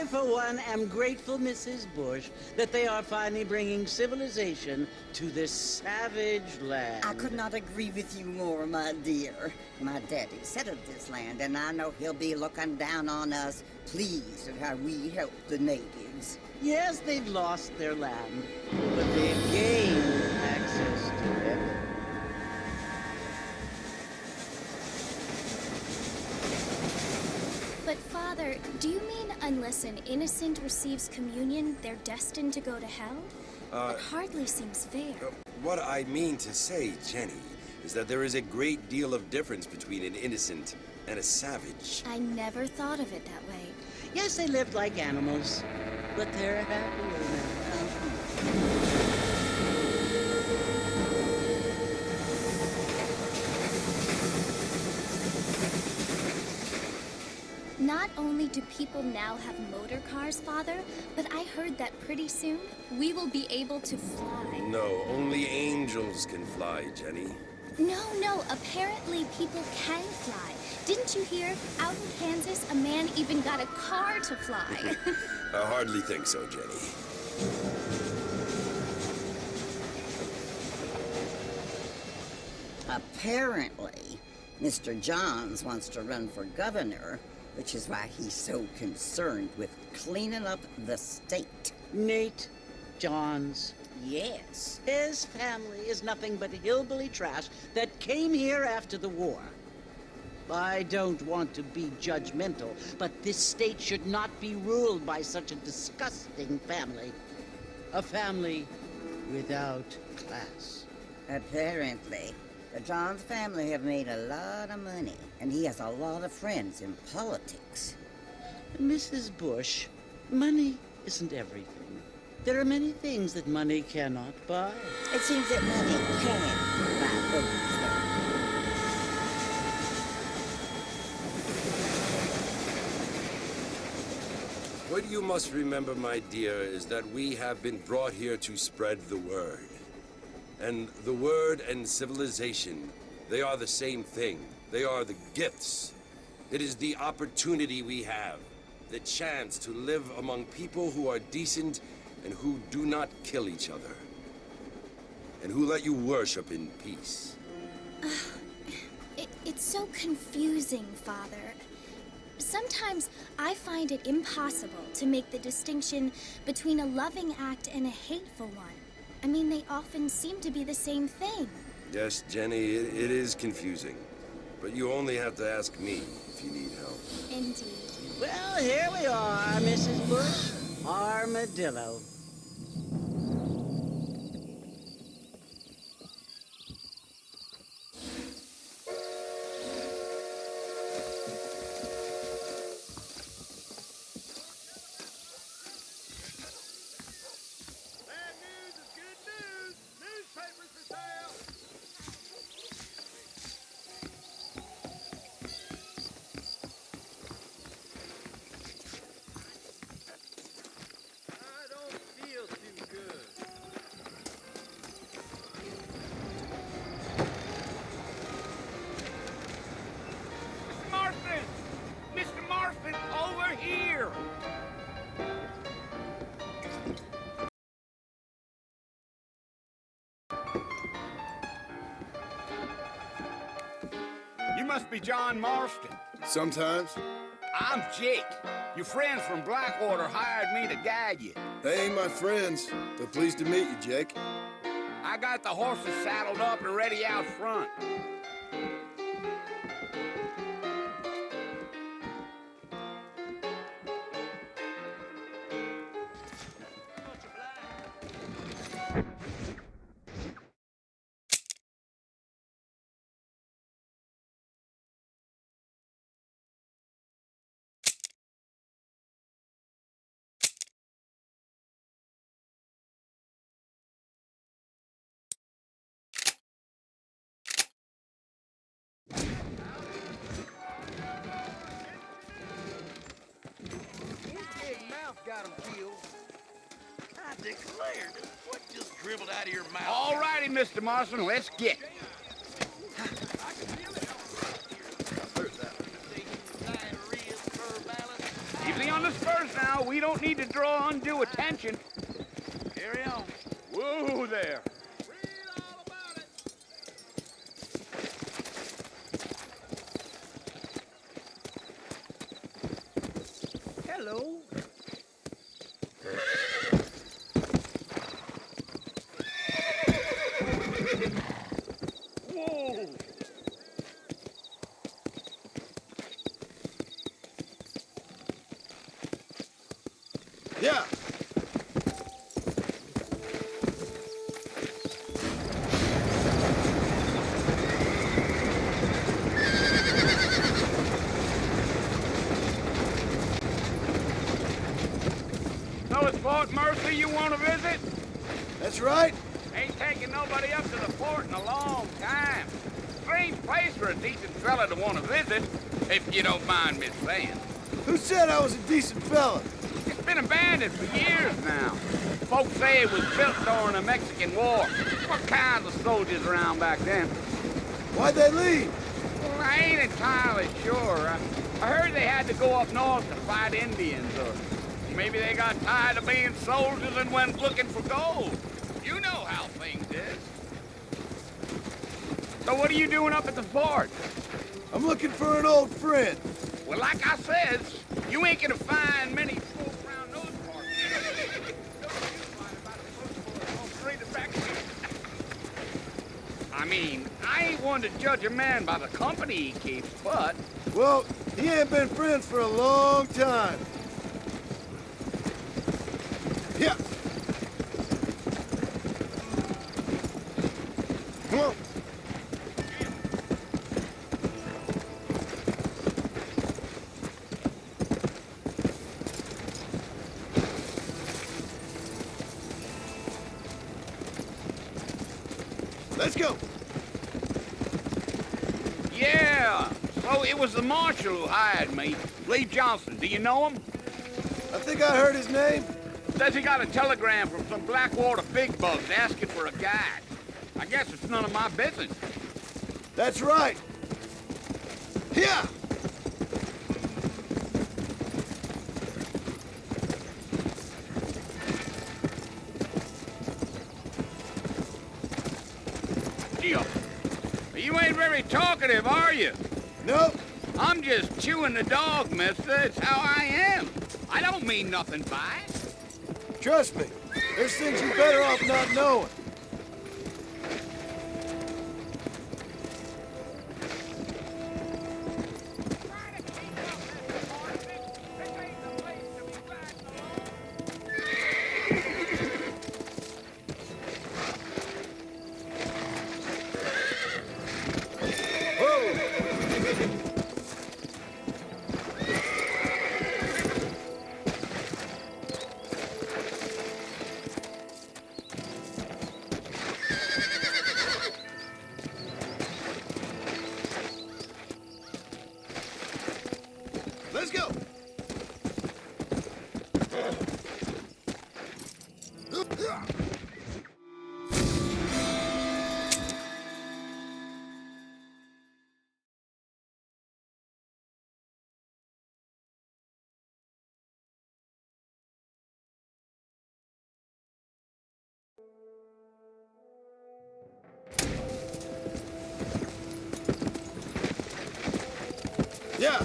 for one, am grateful, Mrs. Bush, that they are finally bringing civilization to this savage land. I could not agree with you more, my dear. My daddy settled this land, and I know he'll be looking down on us, pleased at how we help the natives. Yes, they've lost their land, but they've gained access to heaven. But, Father, do you mean unless an innocent receives communion, they're destined to go to hell? That hardly seems fair. What I mean to say, Jenny, is that there is a great deal of difference between an innocent and a savage. I never thought of it that way. Yes, they lived like animals, but they're happier now. Not only do people now have motor cars, Father, but I heard that pretty soon we will be able to fly. No, only angels can fly, Jenny. No, apparently people can fly. Didn't you hear? Out in Kansas, a man even got a car to fly. I hardly think so, Jenny. Apparently, Mr. Johns wants to run for governor, which is why he's so concerned with cleaning up the state. Nate Johns. Yes. His family is nothing but hillbilly trash that came here after the war. I don't want to be judgmental, but this state should not be ruled by such a disgusting family. A family without class. Apparently. The Johns family have made a lot of money, and he has a lot of friends in politics. Mrs. Bush, money isn't everything. There are many things that money cannot buy. It seems that money can buy votes, What you must remember, my dear, is that we have been brought here to spread the word. And the word and civilization, they are the same thing. They are the gifts. It is the opportunity we have, the chance to live among people who are decent and who do not kill each other, and who let you worship in peace. It's so confusing, Father. Sometimes I find it impossible to make the distinction between a loving act and a hateful one. I mean, they often seem to be the same thing. Yes, Jenny, it is confusing. But you only have to ask me if you need help. Indeed. Well, here we are, Mrs. Bush. Armadillo. You must be John Marston. Sometimes. I'm Jake. Your friends from Blackwater hired me to guide you. They ain't my friends, but pleased to meet you, Jake. I got the horses saddled up and ready out front. Got him killed. I declare, what just dribbled out of your mouth? All righty, Mr. Marston, let's get. Easy on the spurs now. We don't need to draw undue attention. Carry on. Whoa there. Read all about it. Hello. Whoa. Yeah. So it's Fort Mercy you want to visit? That's right. Ain't taking nobody up to the fort in a long time. Strange place for a decent fella to want to visit, if you don't mind me saying. Who said I was a decent fella? It's been abandoned for years now. Folks say it was built during the Mexican War. What kinds of soldiers around back then? Why'd they leave? Well, I ain't entirely sure. I heard they had to go up north to fight Indians, or maybe they got tired of being soldiers and went looking for gold. You know how things is. So what are you doing up at the fort? I'm looking for an old friend. Well, like I says, you ain't gonna find many folks around those parts. I mean, I ain't one to judge a man by the company he keeps, but... Well, he ain't been friends for a long time. Yeah. Come on. Let's go. Yeah, so it was the marshal who hired me. Lee Johnson, do you know him? I think I heard his name. Says he got a telegram from some Blackwater big bugs asking for a guide. I guess it's none of my business. That's right. Yeah. Gee, you ain't very talkative, are you? Nope. I'm just chewing the dog, mister. It's how I am. I don't mean nothing by it. Trust me. There's things you're better off not knowing. Let's go. Yeah.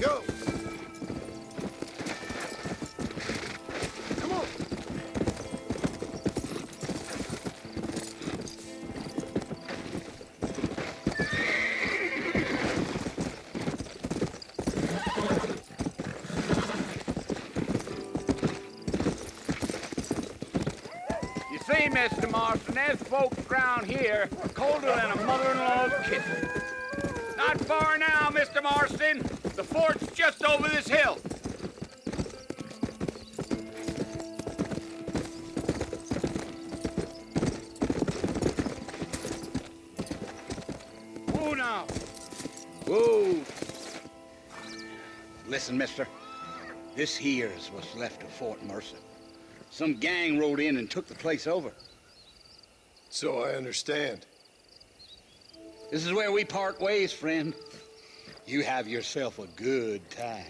Go. Come on. You see, Mr. Marston, there's folks around here colder than a mother-in-law's kiss. Not far now, Mr. Marston. The fort's just over this hill. Listen, mister. This here is what's left of Fort Mercer. Some gang rode in and took the place over. So I understand. This is where we part ways, friend. You have yourself a good time.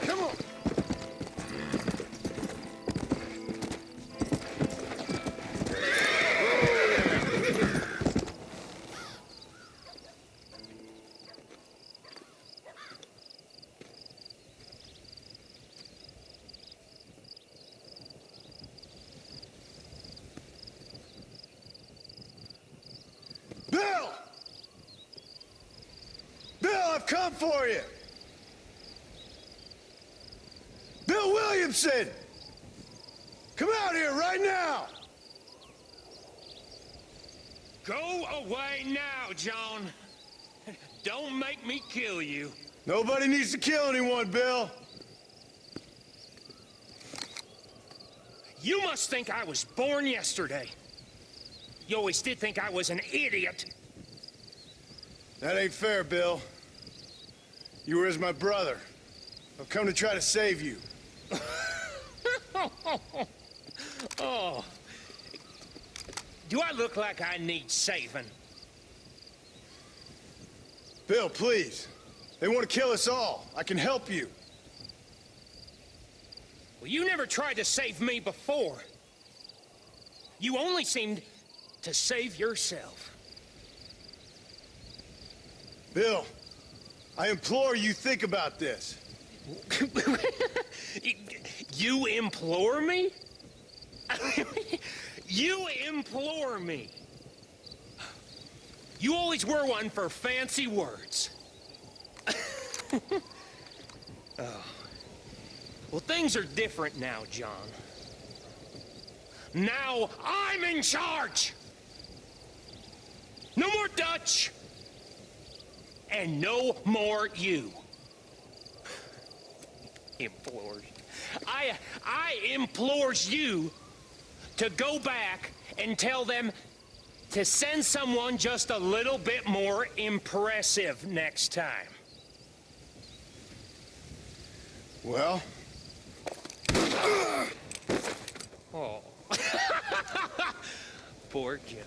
Come on! Bill! Bill, I've come for you! Bill Williamson! Come out here right now! Go away now, John. Don't make me kill you. Nobody needs to kill anyone, Bill. You must think I was born yesterday. You always did think I was an idiot. That ain't fair, Bill. You were as my brother. I've come to try to save you. Oh. Do I look like I need saving? Bill, please. They want to kill us all. I can help you. Well, you never tried to save me before. You only seemed to save yourself. Bill, I implore you think about this. You implore me? You implore me. You always were one for fancy words. Oh. Well, things are different now, John. Now I'm in charge. No more Dutch. And no more you. Implores. I implores you to go back and tell them to send someone just a little bit more impressive next time. Well? Oh. Poor John.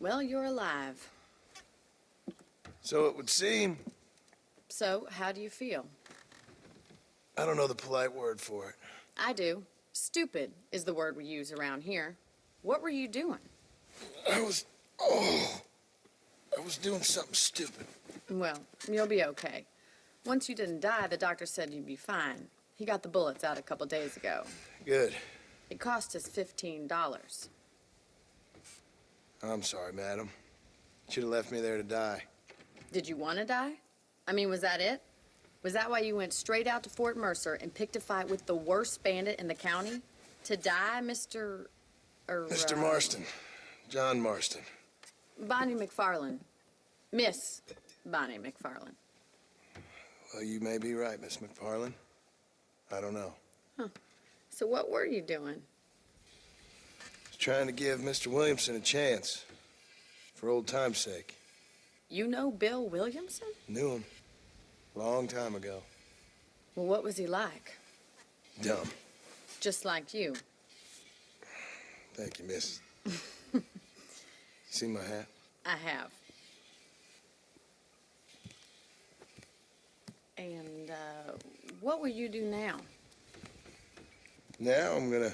Well, you're alive. So it would seem. So, how do you feel? I don't know the polite word for it. I do. Stupid is the word we use around here. What were you doing? I was doing something stupid. Well, you'll be okay. Once you didn't die, the doctor said you'd be fine. He got the bullets out a couple days ago. Good. It cost us $15. I'm sorry, madam. Should have left me there to die. Did you want to die? I mean, was that it? Was that why you went straight out to Fort Mercer and picked a fight with the worst bandit in the county? To die, Mr. Mr. Marston. John Marston. Bonnie McFarland. Miss Bonnie McFarland. Well, you may be right, Miss McFarland. I don't know. Huh. So what were you doing? Trying to give Mr. Williamson a chance. For old time's sake. You know Bill Williamson? Knew him. Long time ago. Well, what was he like? Dumb. Just like you. Thank you, miss. You see my hat? I have. And, what will you do now? Now I'm gonna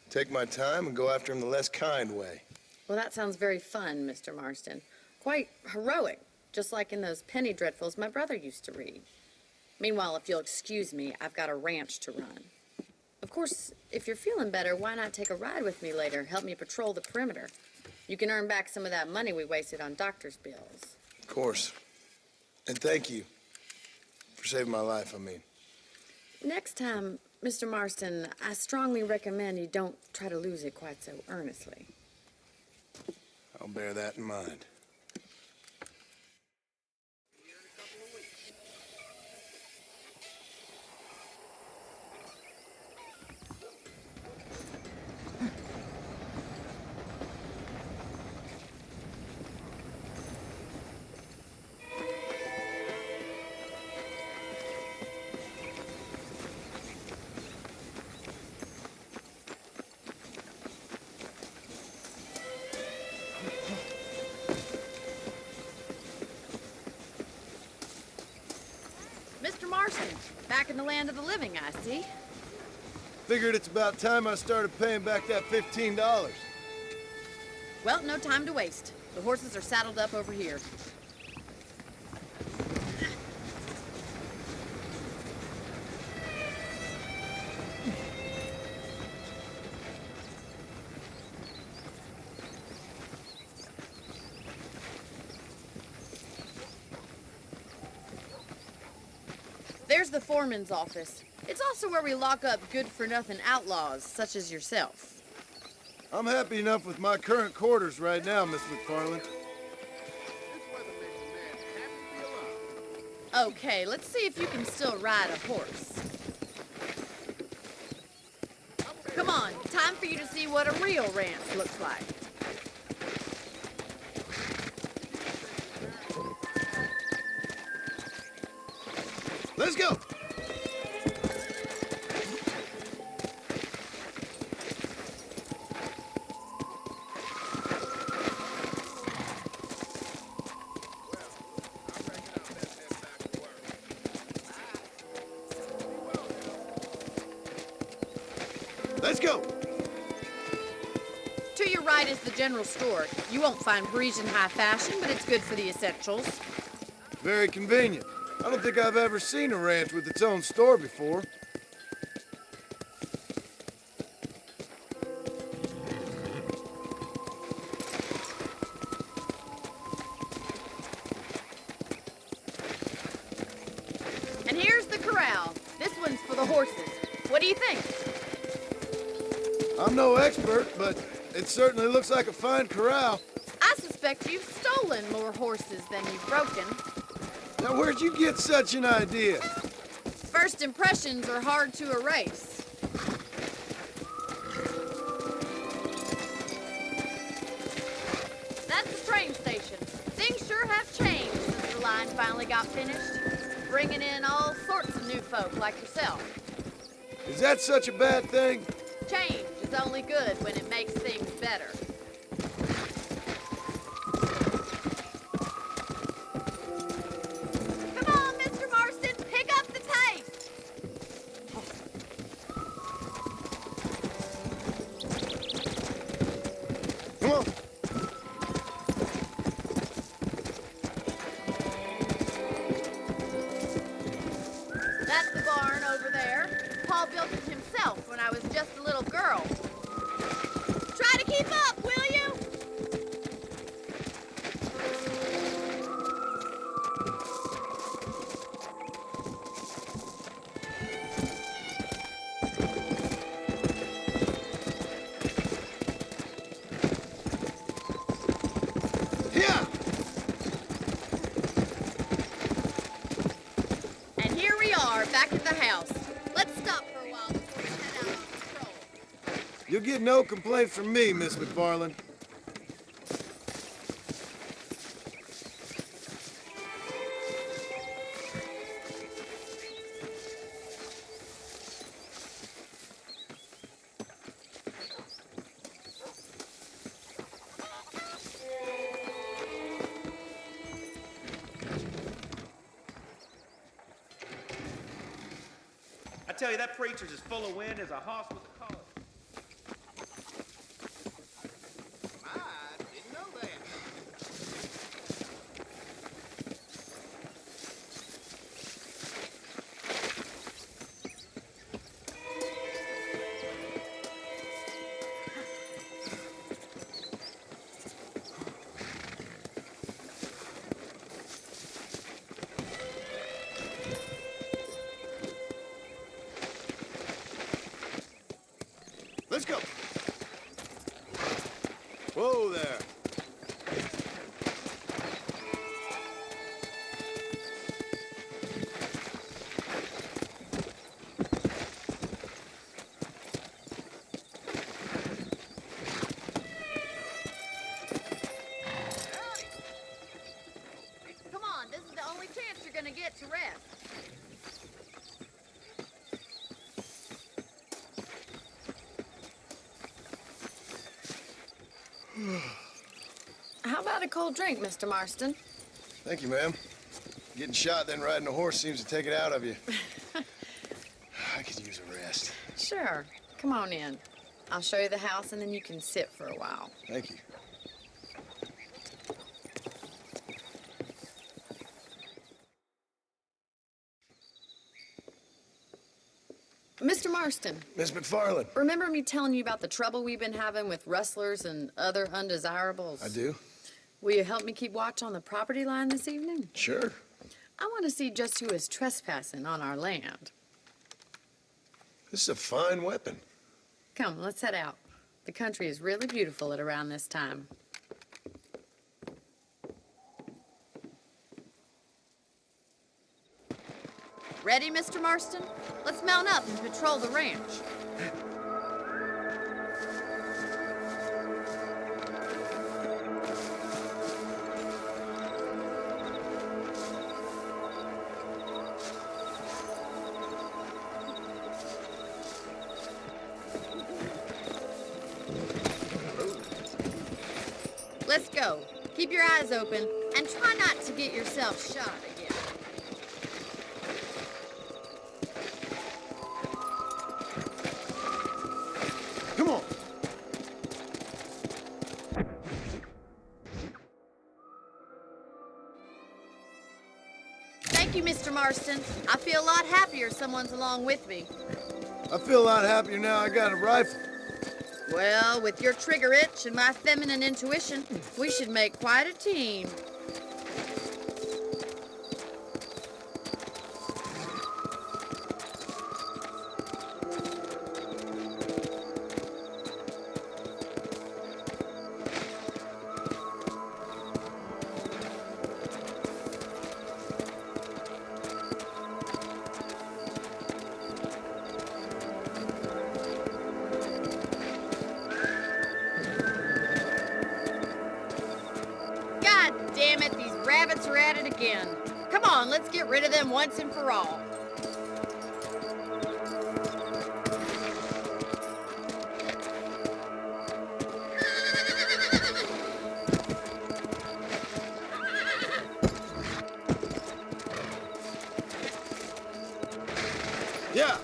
take my time and go after him the less kind way. Well, that sounds very fun, Mr. Marston. Quite heroic, just like in those penny dreadfuls my brother used to read. Meanwhile, if you'll excuse me, I've got a ranch to run. Of course, if you're feeling better, why not take a ride with me later? Help me patrol the perimeter. You can earn back some of that money we wasted on doctor's bills. Of course. And thank you for saving my life, I mean. Next time, Mr. Marston, I strongly recommend you don't try to lose it quite so earnestly. I'll bear that in mind. Mr. Marston, back in the land of the living, I see. Figured it's about time I started paying back that $15. Well, no time to waste. The horses are saddled up over here. There's the foreman's office. It's also where we lock up good-for-nothing outlaws, such as yourself. I'm happy enough with my current quarters right now, Miss McFarland. Okay, let's see if you can still ride a horse. Come on, time for you to see what a real ranch looks like. Let's go! Let's go! To your right is the general store. You won't find Parisian high fashion, but it's good for the essentials. Very convenient. I don't think I've ever seen a ranch with its own store before. And here's the corral. This one's for the horses. What do you think? I'm no expert, but it certainly looks like a fine corral. I suspect you've stolen more horses than you've broken. Now, where'd you get such an idea? First impressions are hard to erase. That's the train station. Things sure have changed since the line finally got finished. Bringing in all sorts of new folk like yourself. Is that such a bad thing? Change is only good when it makes things better. Come on, Mr. Marston, pick up the pace. Come on. That's the barn over there. Paul built it himself when I was just a little girl. Try to keep up, will you? Here! And here we are, back at the house. Let's stop for a while before we head out on patrol. You'll get no complaints from me, Miss McFarland. tell you, that preacher's as full of wind as a hoss with a collar. I didn't know that. Let's go. Whoa there. Come on, this is the only chance you're gonna get to rest. How about a cold drink, Mr. Marston? Thank you, ma'am. Getting shot, then riding a horse seems to take it out of you. I could use a rest. Sure. Come on in. I'll show you the house, and then you can sit for a while. Thank you. Mr. Marston, Miss McFarland. remember me telling you about the trouble we've been having with rustlers and other undesirables? I do? Will you help me keep watch on the property line this evening? Sure. I want to see just who is trespassing on our land. This is a fine weapon. Come, let's head out. The country is really beautiful at around this time. Ready, Mr. Marston? Let's mount up and patrol the ranch. Let's go. Keep your eyes open and try not to get yourself shot again. Come on. Thank you, Mr. Marston. I feel a lot happier someone's along with me. I feel a lot happier now I got a rifle. Well, with your trigger itch and my feminine intuition, we should make quite a team. God damn it, these rabbits are at it again. Come on, let's get rid of them once and for all. Yeah.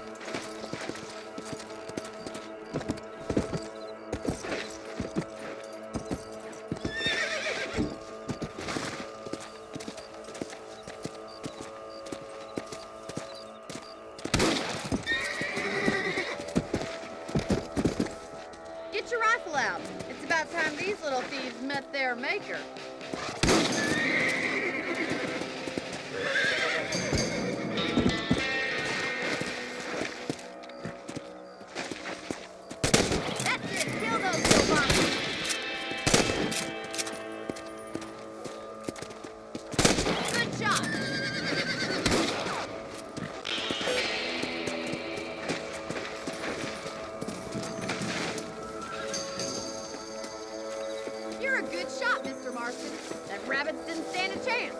Get your rifle out. It's about time these little thieves met their maker. That's it. Kill those little monsters. Good shot. You're a good shot, Mr. Marston. That rabbits didn't stand a chance.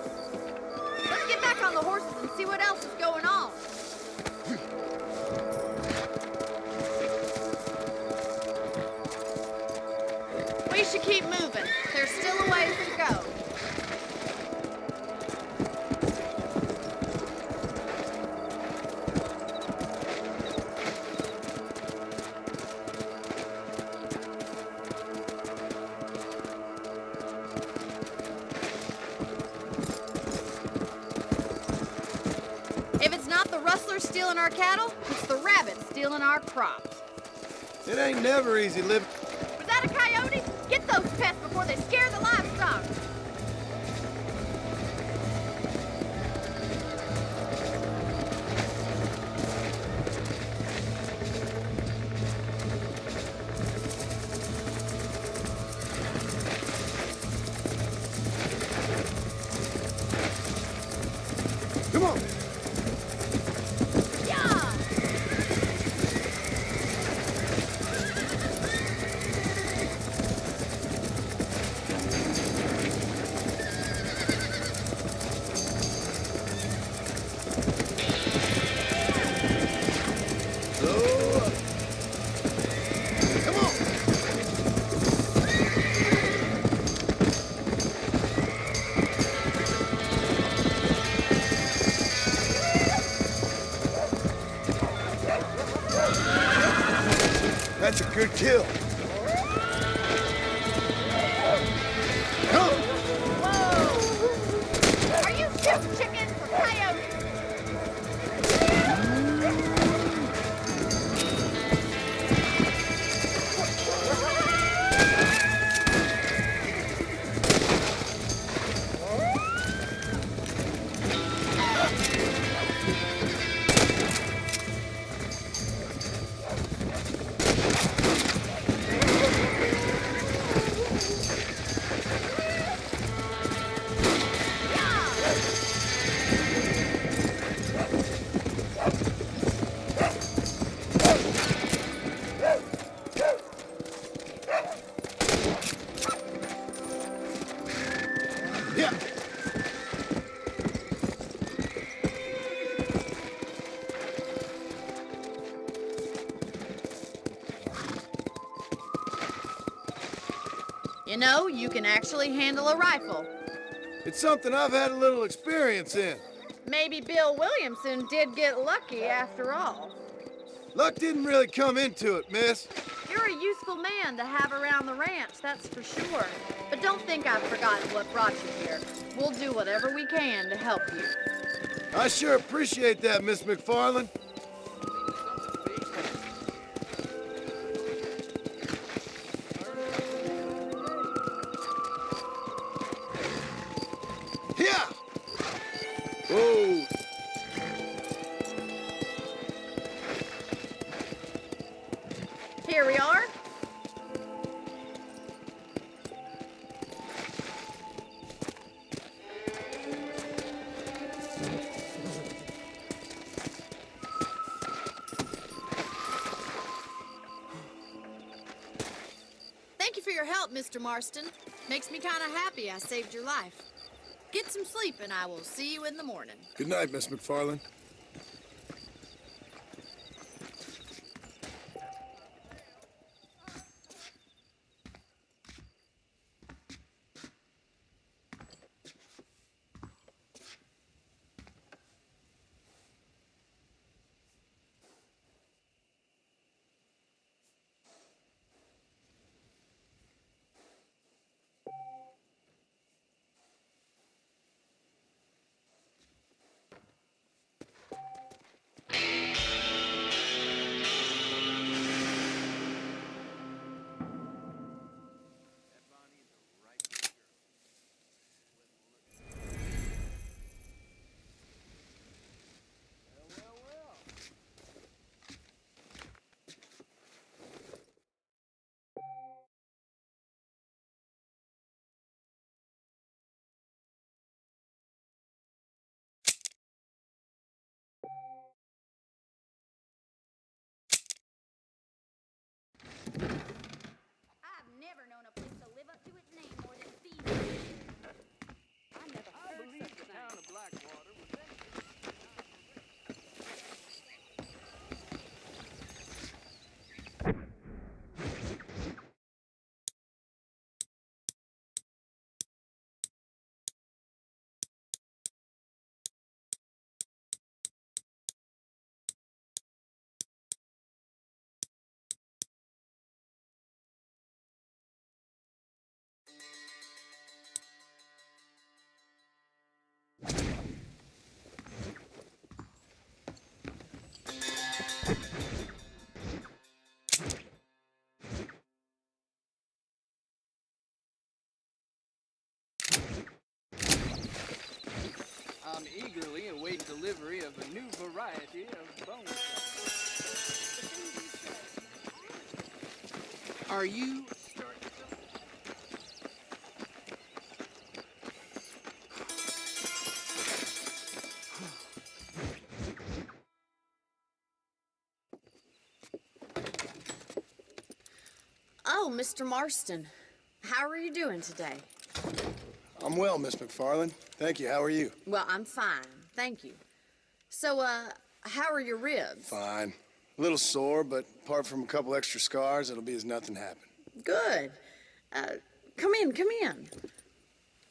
Let's get back on the horses and see what else is going on. We should keep moving. There's still a ways to go. others stealing our cattle, it's the rabbits stealing our crops. It ain't never easy living. Was that a coyote? Get those pests before they scare the livestock. Come on. Yeah! Slow up. Come on. That's a good kill. Come. Whoa! Are you shooting chickens or coyotes? Yeah. You know, you can actually handle a rifle. It's something I've had a little experience in. Maybe Bill Williamson did get lucky after all. Luck didn't really come into it, miss. You're a useful man to have around the ranch, that's for sure. But don't think I've forgotten what brought you here. We'll do whatever we can to help you. I sure appreciate that, Miss McFarland. Yeah. Whoa. Here we are. Thank you for your help, Mr. Marston. Makes me kind of happy I saved your life. Get some sleep and I will see you in the morning. Good night, Miss McFarland. I've never known a place to live up to its name more than Phoebe. I never heard such a thing. I'm eagerly awaiting delivery of a new variety of bone. Are you starting something? Oh, Mr. Marston, how are you doing today? I'm well, Miss McFarland. Thank you. How are you? Well, I'm fine, thank you. So, how are your ribs? Fine. A little sore, but apart from a couple extra scars, it'll be as nothing happened. Good. Come in, come in.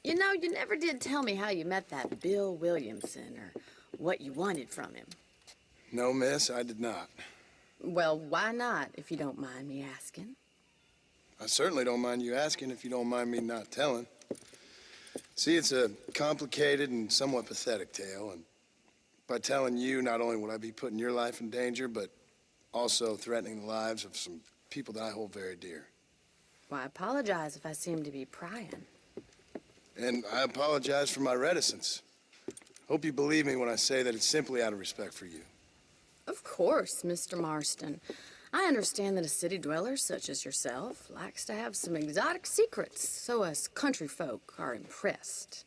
You know, you never did tell me how you met that Bill Williamson or what you wanted from him. No, miss, I did not. Well, why not, if you don't mind me asking? I certainly don't mind you asking if you don't mind me not telling. See, it's a complicated and somewhat pathetic tale, and by telling you, not only would I be putting your life in danger, but also threatening the lives of some people that I hold very dear. Well, I apologize if I seem to be prying. And I apologize for my reticence. Hope you believe me when I say that it's simply out of respect for you. Of course, Mr. Marston. I understand that a city dweller such as yourself likes to have some exotic secrets, so us country folk are impressed.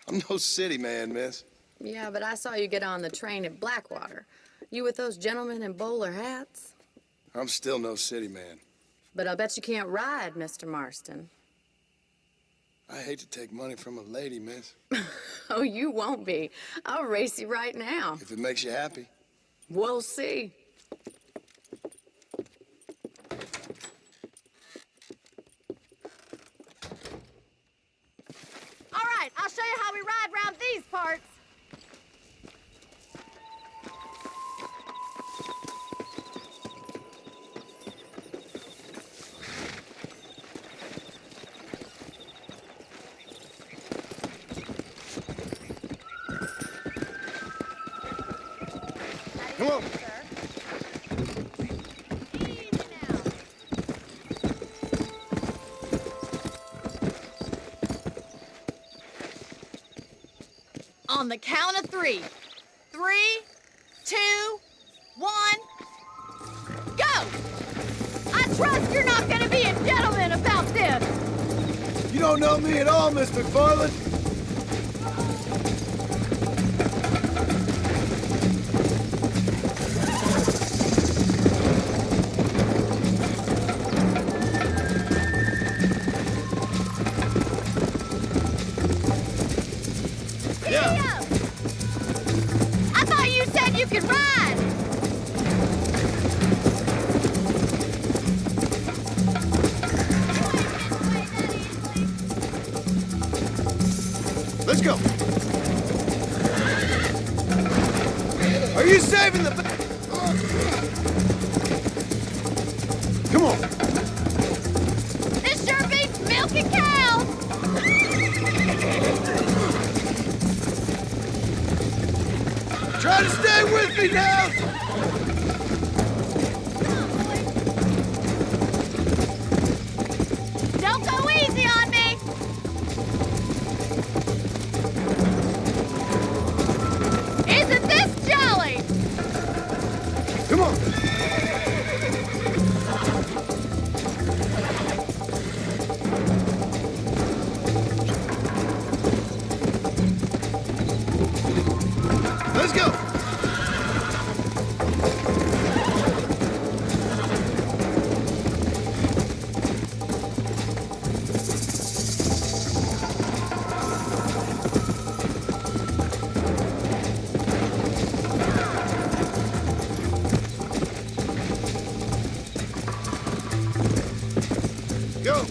I'm no city man, miss. Yeah, but I saw you get on the train at Blackwater. You with those gentlemen in bowler hats? I'm still no city man. But I'll bet you can't ride, Mr. Marston. I hate to take money from a lady, miss. Oh, you won't be. I'll race you right now. If it makes you happy. We'll see. All right, I'll show you how we ride round these parts. Come on. On the count of 3. 3, 2, 1, go! I trust you're not gonna be a gentleman about this. You don't know me at all, Miss McFarland. I thought you said you could ride. Let's go. Are you saving the... Come on. This sure beats milking cows. Try to stay with me now. Don't go easy on me. Isn't this jolly? Come on. Let's go. Go.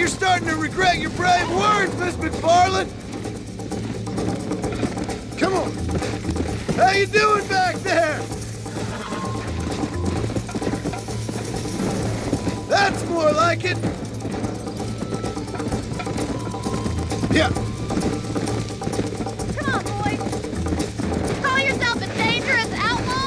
you're starting to regret your brave words, Miss McFarland. Come on. How you doing back there? That's more like it. Yeah. Come on, boys. Call yourself a dangerous outlaw?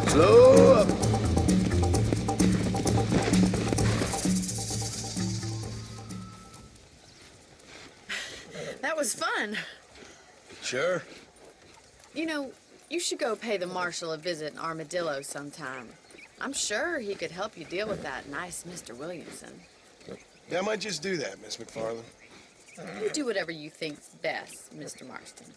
Slow up. That was fun. Sure. You know, you should go pay the marshal a visit in Armadillo sometime. I'm sure he could help you deal with that nice Mr. Williamson. Yeah, I might just do that, Miss McFarland. You do whatever you think's best, Mr. Marston.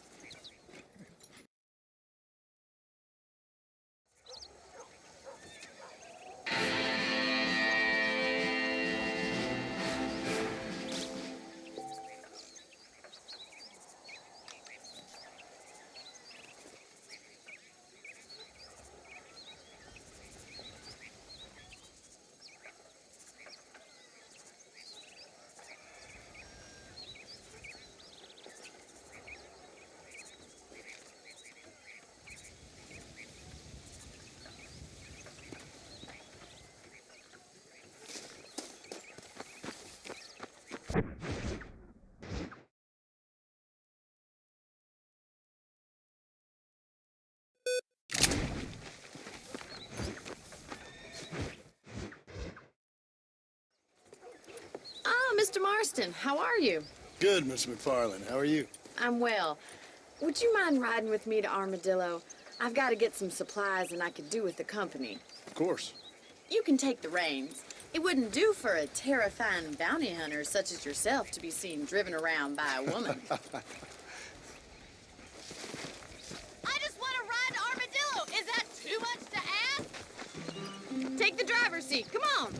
Ah, Mr. Marston, how are you? Good, Miss McFarland. How are you? I'm well. Would you mind riding with me to Armadillo? I've got to get some supplies and I could do with the company. Of course. You can take the reins. It wouldn't do for a terrifying bounty hunter such as yourself to be seen driven around by a woman. I just want to ride to Armadillo. Is that too much to ask? Take the driver's seat. Come on.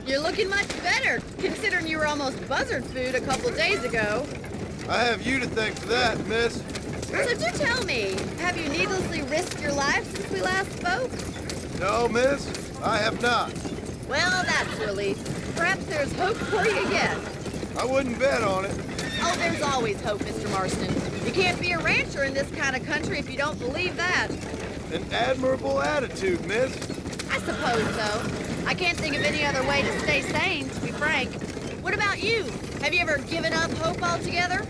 You're looking much better, considering you were almost buzzard food a couple days ago. I have you to thank for that, miss. So do tell me, have you needlessly risked your life since we last spoke? No, miss, I have not. Well, that's a relief. Perhaps there's hope for you yet. I wouldn't bet on it. Oh, there's always hope, Mr. Marston. You can't be a rancher in this kind of country if you don't believe that. An admirable attitude, miss. I suppose so. I can't think of any other way to stay sane, to be frank. What about you? Have you ever given up hope altogether?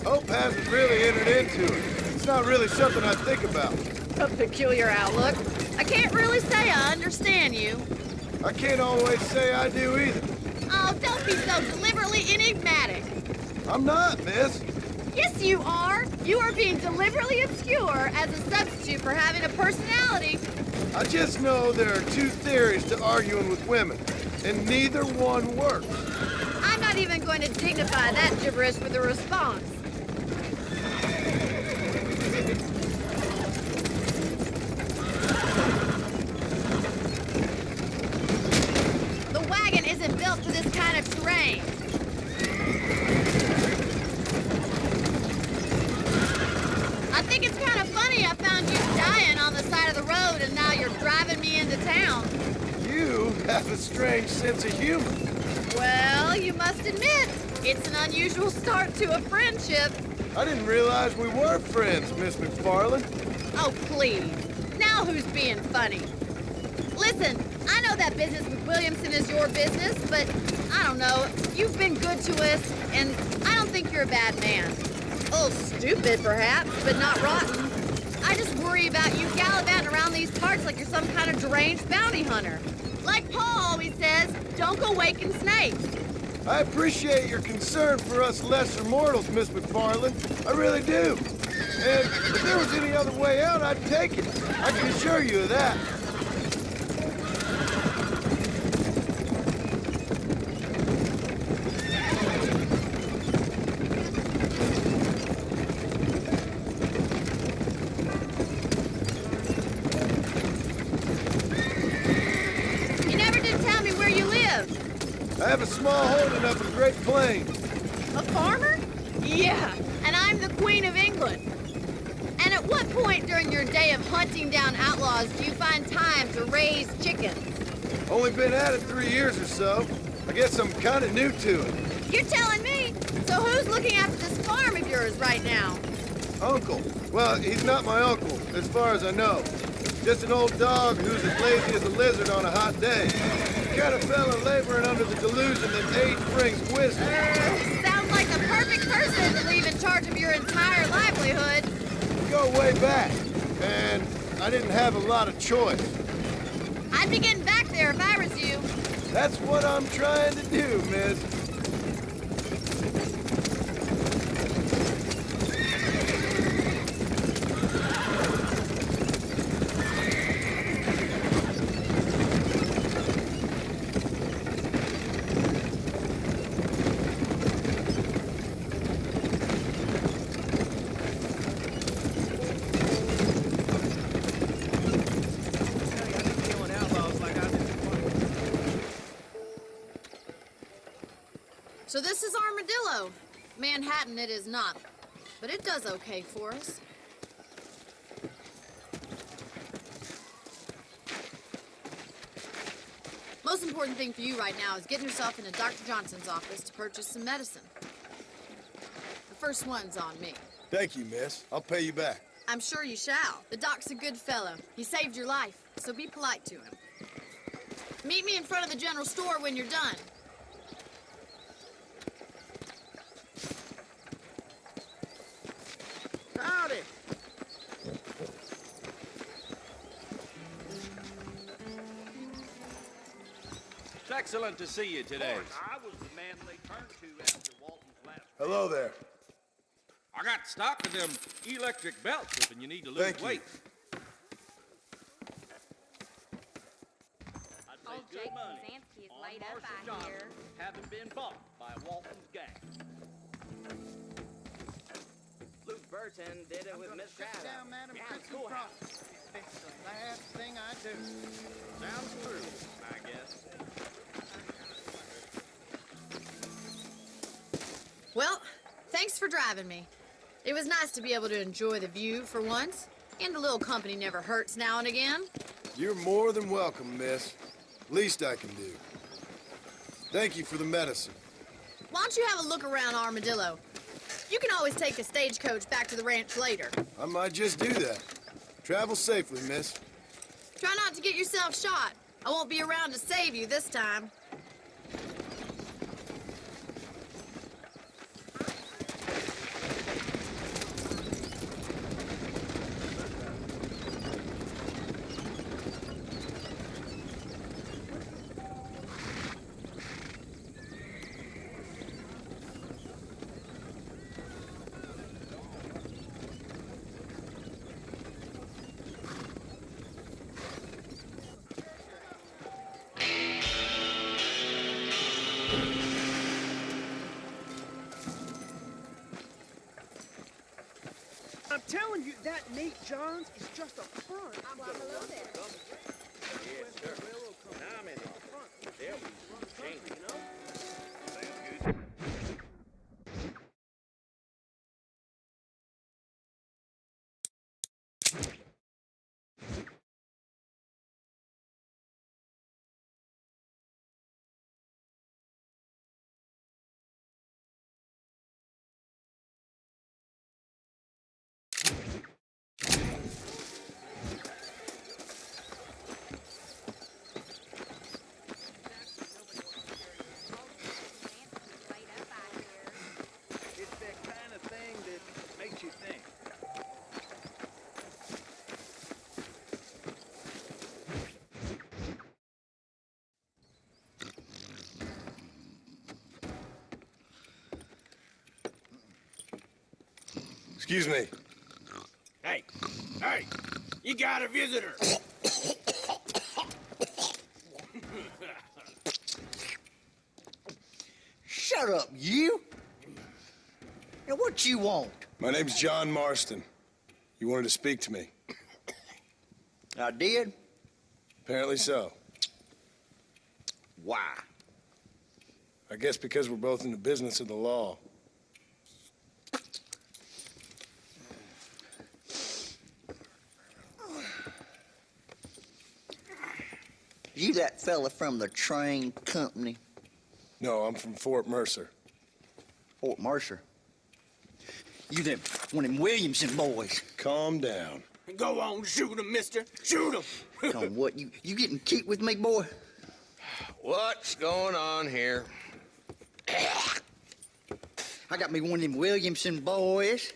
Hope hasn't really entered into it. It's not really something I think about. A peculiar outlook. I can't really say I understand you. I can't always say I do either. Oh, don't be so deliberately enigmatic. I'm not, miss. Yes, you are. You are being deliberately obscure as a substitute for having a personality. I just know there are two theories to arguing with women, and neither one works. I'm not even going to dignify that gibberish with a response. The wagon isn't built for this kind of terrain. I think it's kind of funny I found you dying on the side of the road and now you're driving me into town. You have a strange sense of humor. Well, you must admit, it's an unusual start to a friendship. I didn't realize we were friends, Miss McFarland. Oh, please. Now who's being funny? Listen, I know that business with Williamson is your business, but I don't know. You've been good to us, and I don't think you're a bad man. A little stupid, perhaps, but not rotten. I just worry about you gallivanting around these parts like you're some kind of deranged bounty hunter. Like Paul always says, don't go waking snakes. I appreciate your concern for us lesser mortals, Miss McFarland. I really do. And if there was any other way out, I'd take it. I can assure you of that. a small holding up in Great Plains. A farmer? Yeah, and I'm the Queen of England. And at what point during your day of hunting down outlaws do you find time to raise chickens? Only been at it 3 years or so. I guess I'm kind of new to it. You're telling me? So who's looking after this farm of yours right now? Uncle. Well, he's not my uncle, as far as I know. Just an old dog who's as lazy as a lizard on a hot day. The kind of fella laboring under the delusion that age brings wisdom. Sounds like the perfect person to leave in charge of your entire livelihood. We go way back, and I didn't have a lot of choice. I'd be getting back there if I was you. That's what I'm trying to do, miss. So this is Armadillo. Manhattan it is not, but it does okay for us. Most important thing for you right now is getting yourself into Dr. Johnson's office to purchase some medicine. The first one's on me. Thank you, miss. I'll pay you back. I'm sure you shall. The doc's a good fellow. He saved your life, so be polite to him. Meet me in front of the general store when you're done. Howdy. It's excellent to see you today. I was the man they turned to after Walton's last. Hello there. I got stock of them electric belts if you need to lose Thank you. weight. I'd say good money on Marshall Johnson, having been bought by Walton's gang. Luke Burton did it with Miss Shadow. Down, Madam Yeah, Christmas cool house. Cross. It's the last thing I do. Sounds true, I guess. Well, thanks for driving me. It was nice to be able to enjoy the view for once, and a little company never hurts now and again. You're more than welcome, miss. Least I can do. Thank you for the medicine. Why don't you have a look around Armadillo? You can always take a stagecoach back to the ranch later. I might just do that. Travel safely, miss. Try not to get yourself shot. I won't be around to save you this time. I'm telling you, that Nate Johns is just a front. I'm below there. Yes, sir. Now I'm in front. There we change, you know? Sounds good. It's that kind of thing that makes you think. Excuse me. Hey, you got a visitor. Shut up, you! Now, what you want? My name's John Marston. You wanted to speak to me. I did? Apparently so. Why? I guess because we're both in the business of the law. You that fella from the train company? No, I'm from Fort Mercer. Fort Mercer? You them one of them Williamson boys? Calm down. Go on, shoot him, mister. Shoot him. Come on, what, you getting cute with me, boy? What's going on here? I got me one of them Williamson boys.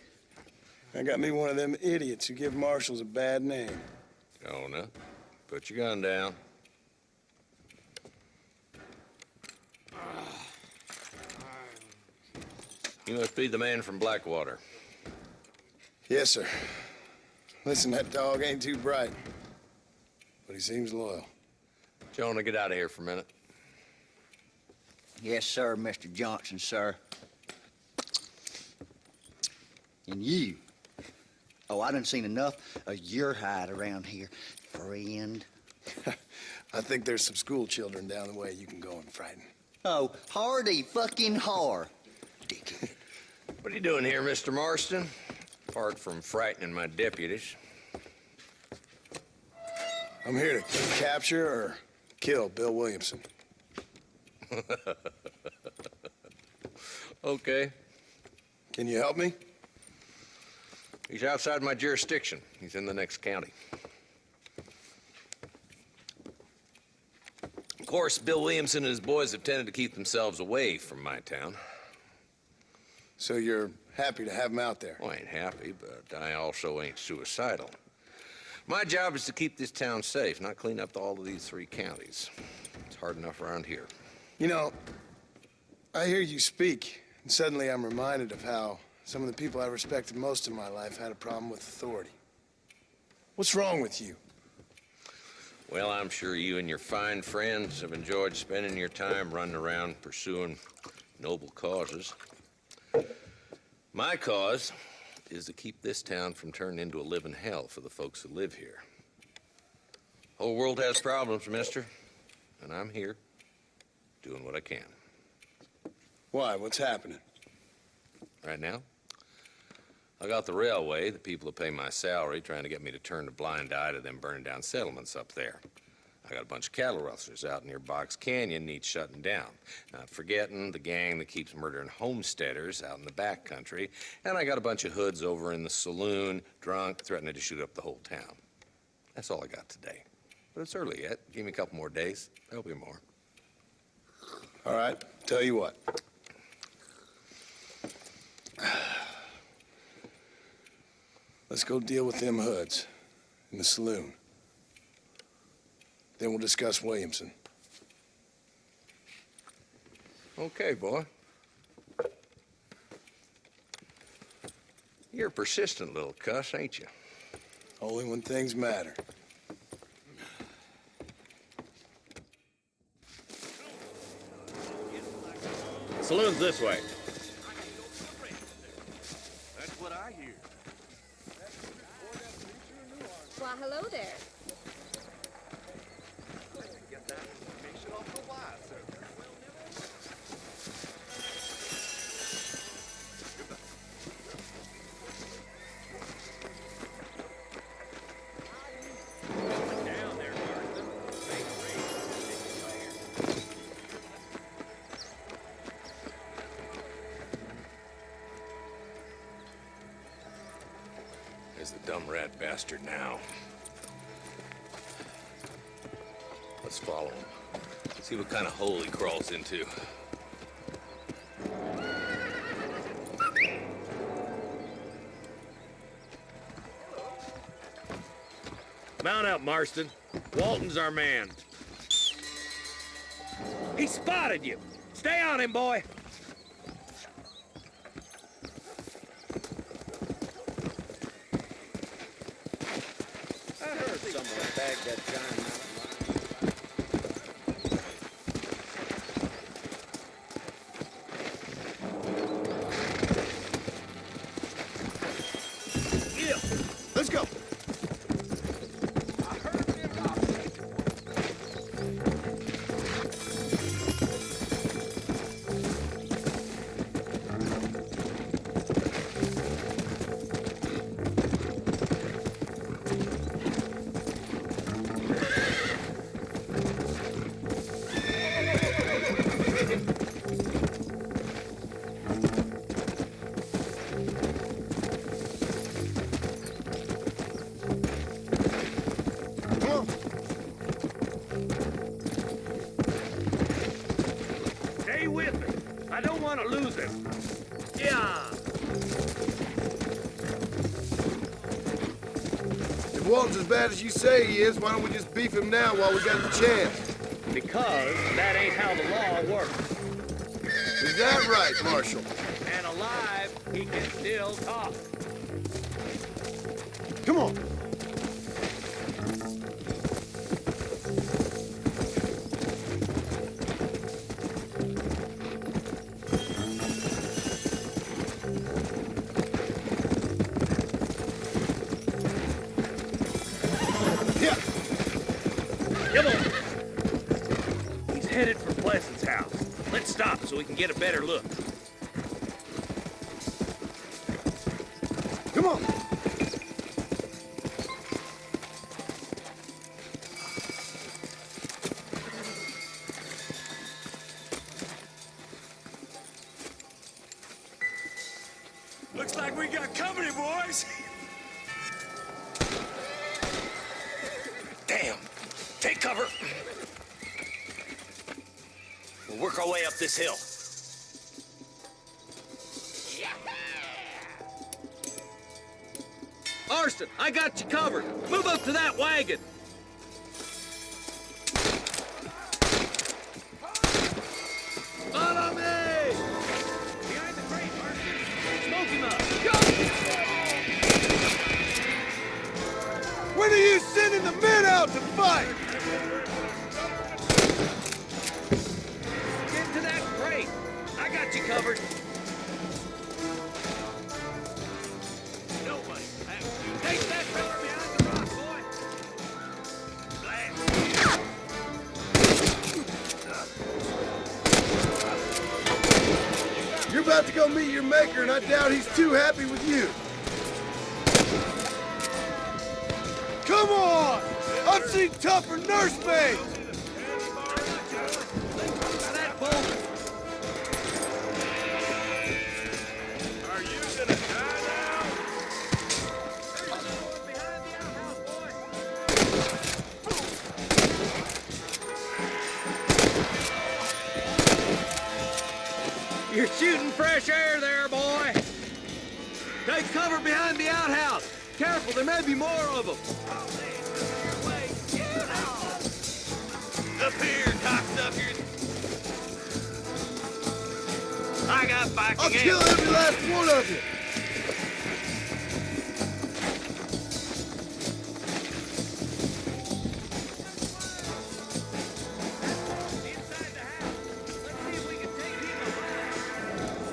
I got me one of them idiots who give marshals a bad name. Jonah, put your gun down. You must be the man from Blackwater. Yes, sir. Listen, that dog ain't too bright, but he seems loyal. Jonah, get out of here for a minute. Yes, sir, Mr. Johnson, sir. And you. Oh, I done seen enough of your hide around here, friend. I think there's some school children down the way you can go and frighten. Oh, hardy fucking har. What are you doing here, Mr. Marston? Apart from frightening my deputies. I'm here to capture or kill Bill Williamson. Okay. Can you help me? He's outside my jurisdiction. He's in the next county. Of course, Bill Williamson and his boys have tended to keep themselves away from my town. So you're happy to have him out there? Well, I ain't happy, but I also ain't suicidal. My job is to keep this town safe, not clean up all of these 3 counties. It's hard enough around here. You know, I hear you speak, and suddenly I'm reminded of how some of the people I respected most in my life had a problem with authority. What's wrong with you? Well, I'm sure you and your fine friends have enjoyed spending your time running around pursuing noble causes. My cause is to keep this town from turning into a living hell for the folks who live here. Whole world has problems, mister, and I'm here doing what I can. Why? What's happening? Right now, I got the railway, the people who pay my salary, trying to get me to turn a blind eye to them burning down settlements up there. I got a bunch of cattle rustlers out near Box Canyon needs shutting down. Not forgetting the gang that keeps murdering homesteaders out in the back country. And I got a bunch of hoods over in the saloon, drunk, threatening to shoot up the whole town. That's all I got today. But it's early yet. Give me a couple more days. There'll be more. All right, tell you what. Let's go deal with them hoods in the saloon. Then we'll discuss Williamson. Okay, boy. You're a persistent little cuss, ain't you? Only when things matter. Saloon's this way. That's what I hear. Why, hello there. Get that information off the wire, sir. Down there, Marston. There's the dumb rat bastard now. Let's follow him. See what kind of hole he crawls into. Mount up, Marston. Walton's our man. He spotted you. Stay on him, boy. I heard someone bagged that giant mountain Let's go. lose him. Yeah. If Walton's as bad as you say he is, why don't we just beef him now while we got the chance? Because that ain't how the law works. Is that right, Marshal? And alive, he can still talk. Come on. Come on. He's headed for Pleasant's house. Let's stop so we can get a better look. Come on. Looks like we got company, boys. Damn. Take cover. We'll work our way up this hill. Marston, I got you covered. Move up to that wagon. Follow me! Behind the crate, Marston. Smoke him up. Go! When are you sending the men out to fight? Get to that crate. I got you covered. Nobody. Take that pillar behind the rock, boy. You're about to go meet your maker, and I doubt he's too happy with you. Come on! I've seen tougher nursemaids! That boulder. Are you gonna die now? There's another one behind the outhouse, boy. You're shooting fresh air there, boy. Take cover behind the outhouse. Careful, there may be more of them. Up here, cocksuckers. I got backing I'll kill every last one of you! inside the house. Let's see if we can take him alive.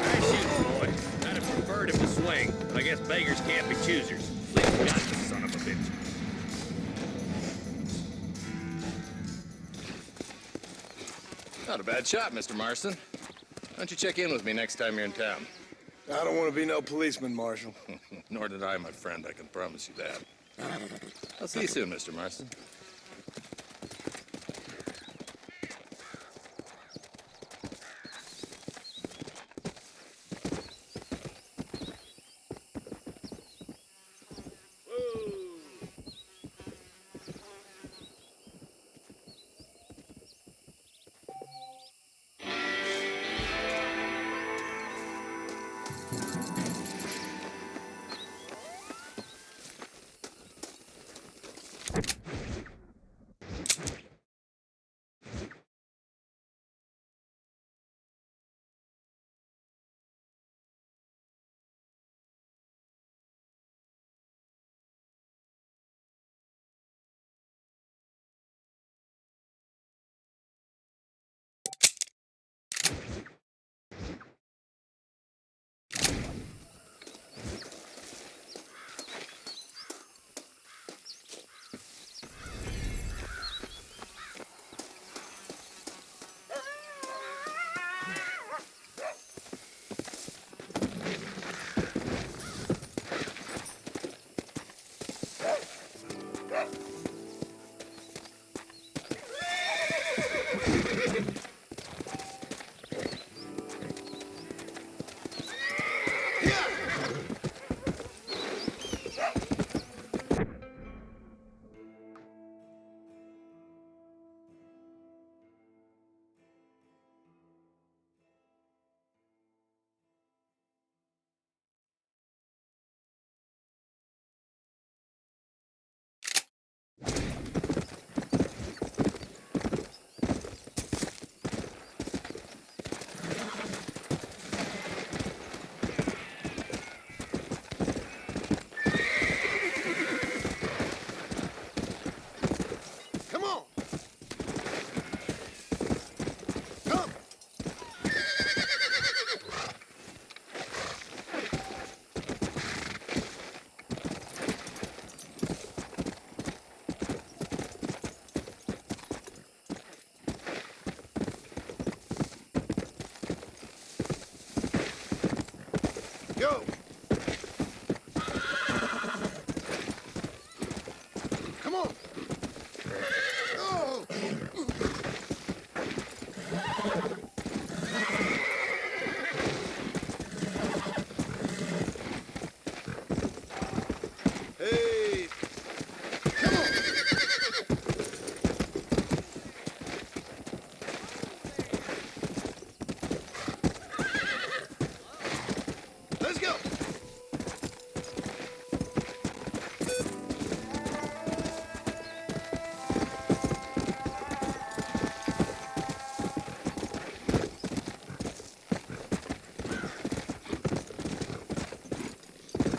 Nice shooting, boy. I'd have preferred him to swing, but I guess beggars can't be choosers. At least we got this son of a bitch. Not a bad shot, Mr. Marston. Why don't you check in with me next time you're in town? I don't want to be no policeman, Marshal. Nor did I, my friend. I can promise you that. I'll see you soon, Mr. Marston.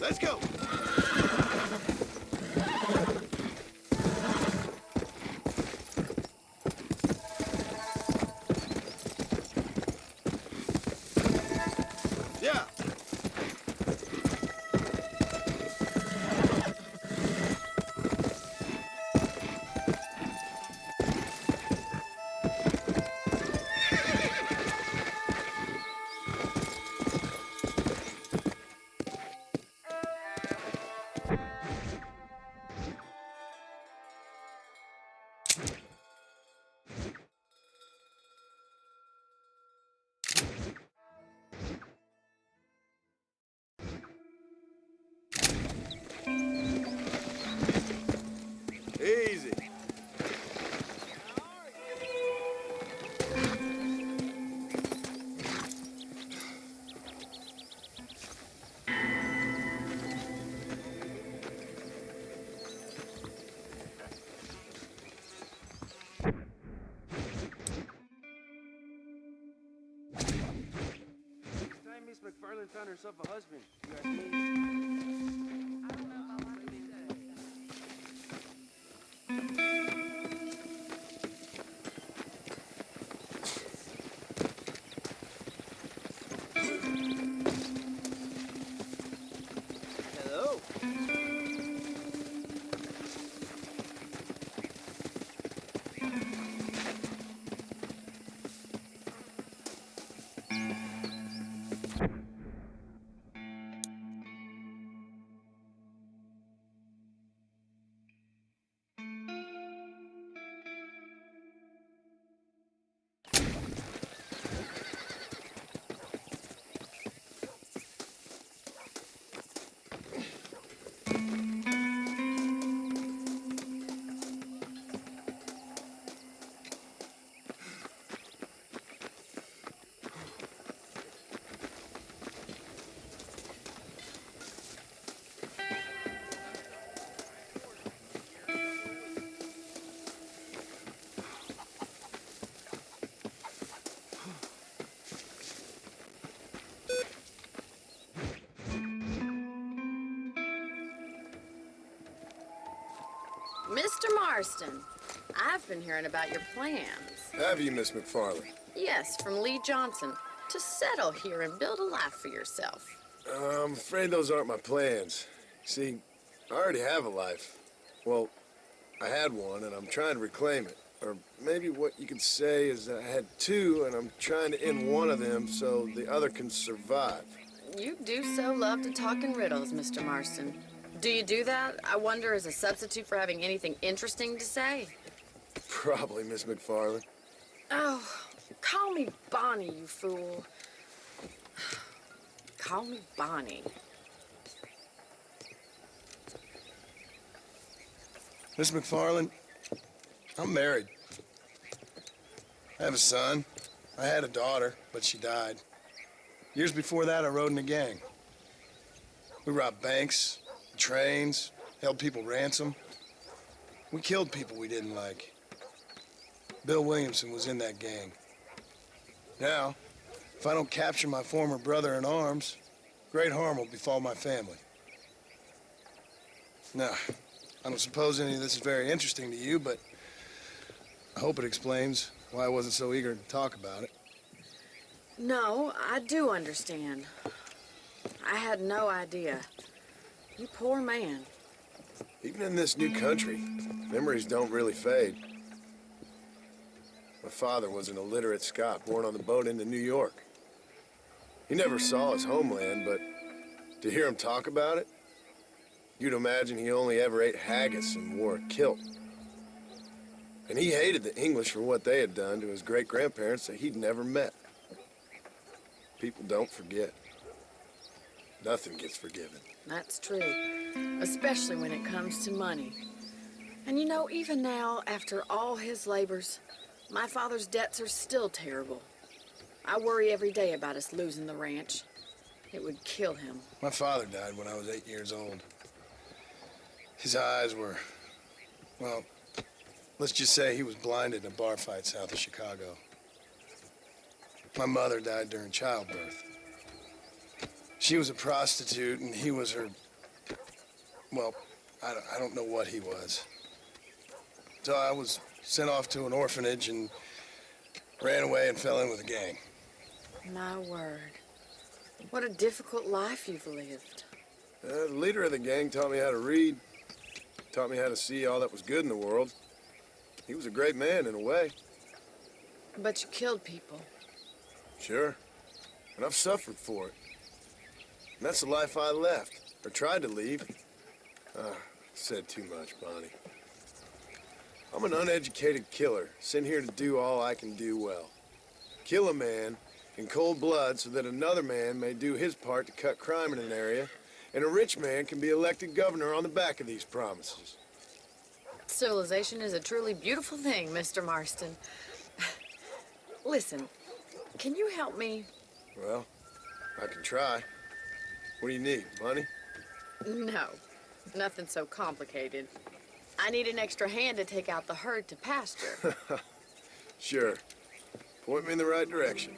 Let's go. Yeah. Easy. It's time Miss McFarland found herself a husband. You ask me. Hello. Mr. Marston, I've been hearing about your plans. Have you, Miss McFarland? Yes, from Lee Johnson, to settle here and build a life for yourself. I'm afraid those aren't my plans. See, I already have a life. Well, I had one, and I'm trying to reclaim it. Or maybe what you could say is that I had two, and I'm trying to end one of them so the other can survive. You do so love to talk in riddles, Mr. Marston. Do you do that, I wonder, as a substitute for having anything interesting to say? Probably, Miss McFarland. Oh, call me Bonnie, you fool. Call me Bonnie. Miss McFarland, I'm married. I have a son. I had a daughter, but she died. Years before that, I rode in a gang. We robbed banks, trains, held people ransom. We killed people we didn't like. Bill Williamson was in that gang. Now, if I don't capture my former brother in arms, great harm will befall my family. Now, I don't suppose any of this is very interesting to you, but I hope it explains why I wasn't so eager to talk about it. No, I do understand. I had no idea. You poor man. Even in this new country, memories don't really fade. My father was an illiterate Scot born on the boat into New York. He never saw his homeland, but to hear him talk about it, you'd imagine he only ever ate haggis and wore a kilt. And he hated the English for what they had done to his great-grandparents that he'd never met. People don't forget. Nothing gets forgiven. That's true, especially when it comes to money. And you know, even now, after all his labors, my father's debts are still terrible. I worry every day about us losing the ranch. It would kill him. My father died when I was 8 years old. His eyes were, well, let's just say he was blinded in a bar fight south of Chicago. My mother died during childbirth. She was a prostitute, and he was her Well, I don't know what he was. So I was sent off to an orphanage and ran away and fell in with a gang. My word. What a difficult life you've lived. The leader of the gang taught me how to read, taught me how to see all that was good in the world. He was a great man in a way. But you killed people. Sure. And I've suffered for it. And that's the life I left, or tried to leave. Said too much, Bonnie. I'm an uneducated killer, sent here to do all I can do well. Kill a man in cold blood so that another man may do his part to cut crime in an area, and a rich man can be elected governor on the back of these promises. Civilization is a truly beautiful thing, Mr. Marston. Listen, can you help me? Well, I can try. What do you need, money? No, nothing so complicated. I need an extra hand to take out the herd to pasture. Sure. Point me in the right direction.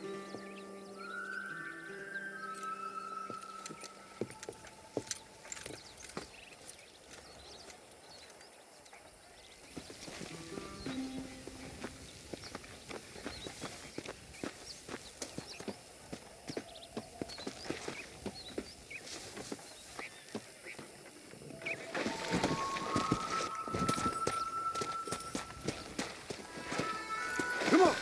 Come on!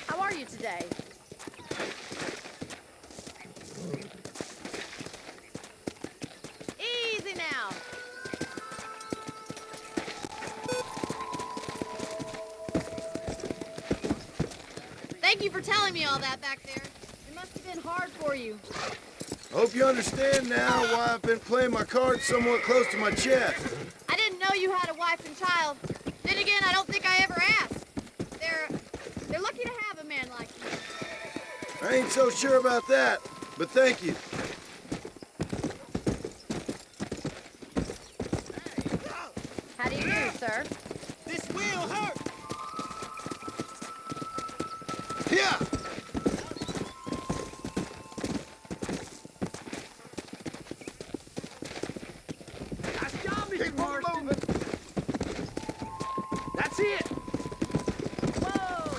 How are you today? Easy now. Thank you for telling me all that back there. It must have been hard for you. I hope you understand now why I've been playing my cards somewhat close to my chest. I didn't know you had a wife and child. Then again, I don't think I ever asked. They're lucky to have a man like you. I ain't so sure about that, but thank you. How do you do, sir? This will hurt! Yeah! Nice job, Mr. Keep on Marston. moving. That's it. Whoa!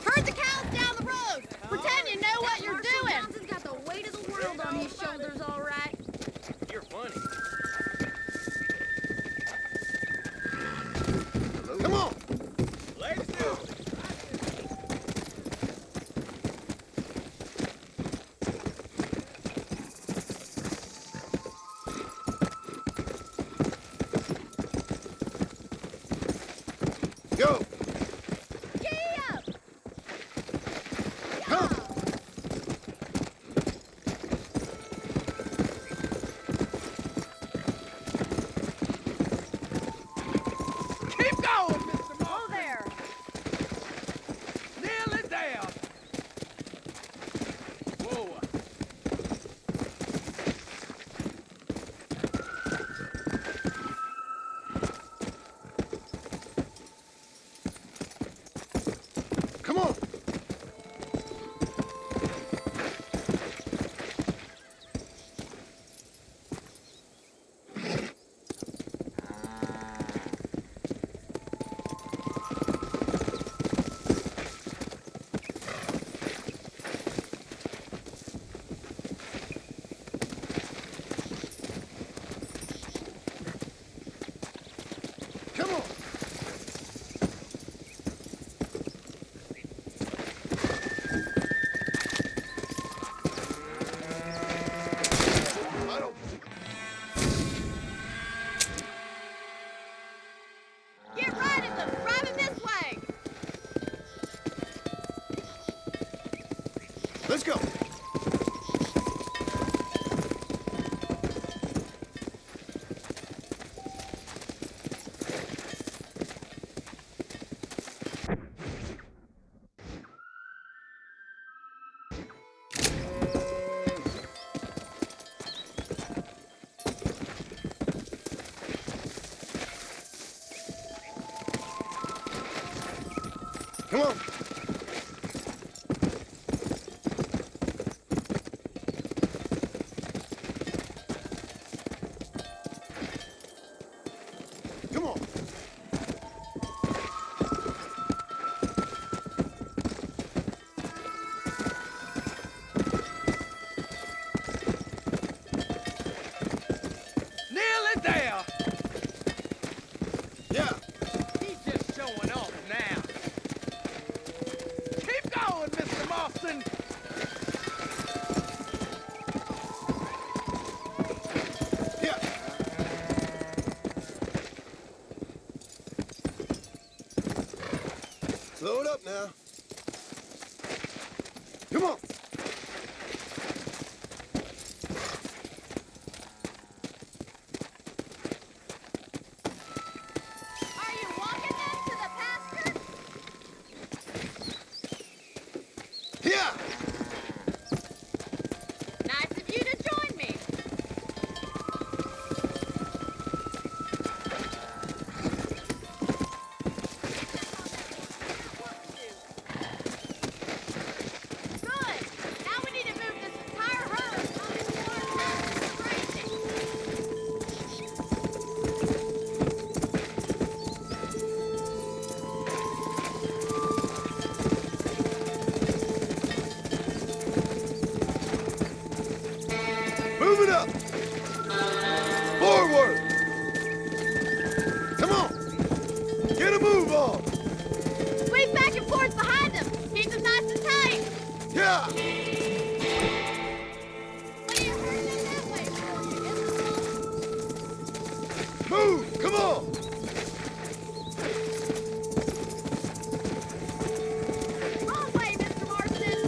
Herd the cows down the road. Pretend you know what you're doing. Johnson's got the weight of the world on his shoulders, all right. You're funny. Come on! Let's do it. Go! Giddy up! Come! Keep going, Mr. Whoa Marston. there! Nail it down. Whoa. Come on! Come on! I don't... Get right at them! Drive him this way! Let's go! Come on. Come on. Nearly there. Yeah. He's just showing off now. Keep going, Mr. Marston. Yeah. Slow it up now. Come on. Are you walking then to the pasture? Yeah. Nice of you to join me. Good. Now we need to move this entire herd out into our pasture for grazing. Move it up. Forward. Come on. Get a move on. Sweep back and forth behind them. Keep them nice and tight. Yeah. Well, you're hurting them that way for you, isn't it? Move. Come on. Wrong way, Mr. Marston.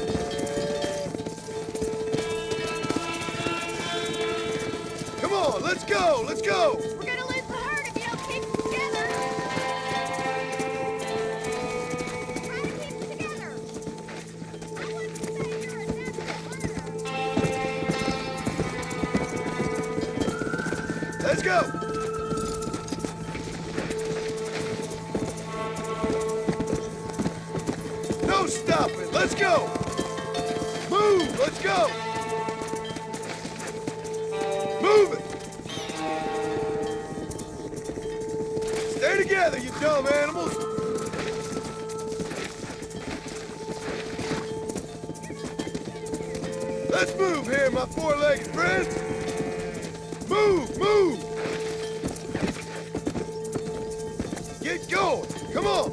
Come on. Let's go. Let's go. We're gonna lose the herd if you don't keep them together. Try to keep them together. I wouldn't say you're a natural herder. Let's go. No stopping. Let's go. Move. Let's go. Move it. Stay together, you dumb animals. Let's move here, my four-legged friends. Move, move. Get going. Come on.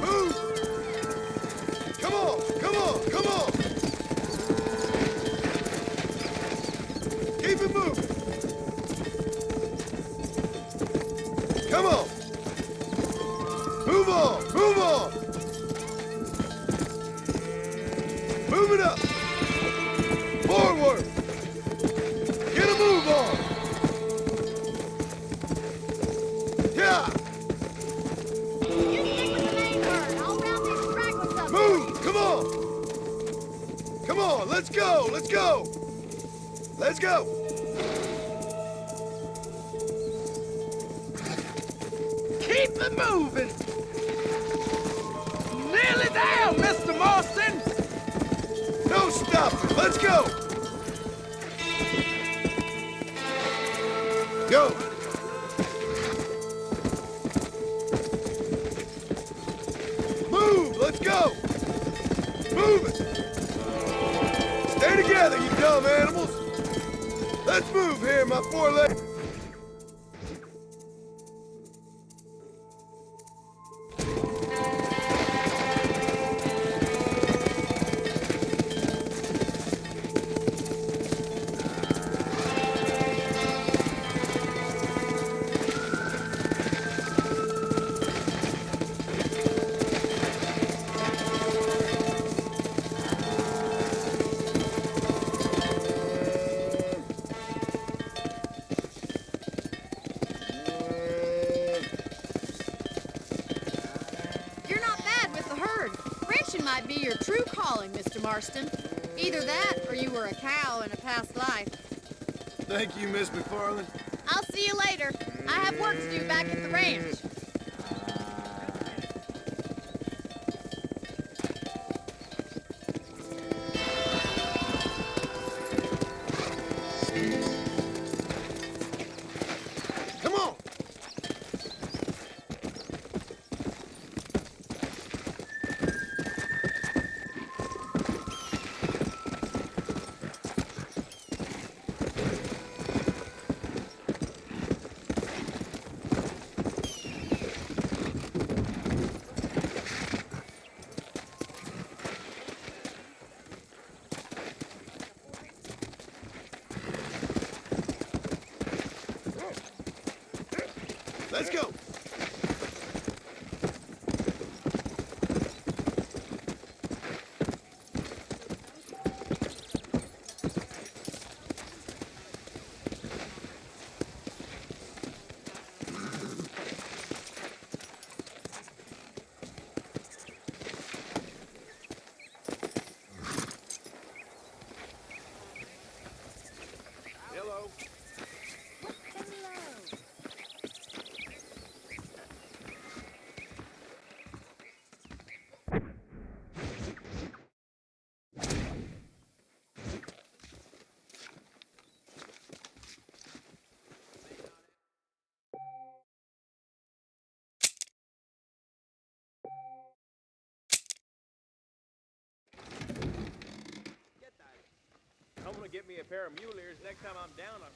Move. Come on, come on, come on. Keep it moving. Come on. Move on, move on. Move it up. Forward. Get a move on. Yeah. You stick with the main herd. I'll round these stragglers up. Move. Come on. Come on. Let's go. Let's go. Let's go. Keep it moving. Nearly there, Mr. Marston. No stopping. Let's go. Go. Move. Let's go. Move it. Stay together, you dumb animals. Let's move here, my four legs. Might be your true calling, Mr. Marston. Either that, or you were a cow in a past life. Thank you, Miss McFarland. I'll see you later. I have work to do back at the ranch. Come on! Let's go! Hello. I'm gonna get me a pair of mule ears next time I'm down on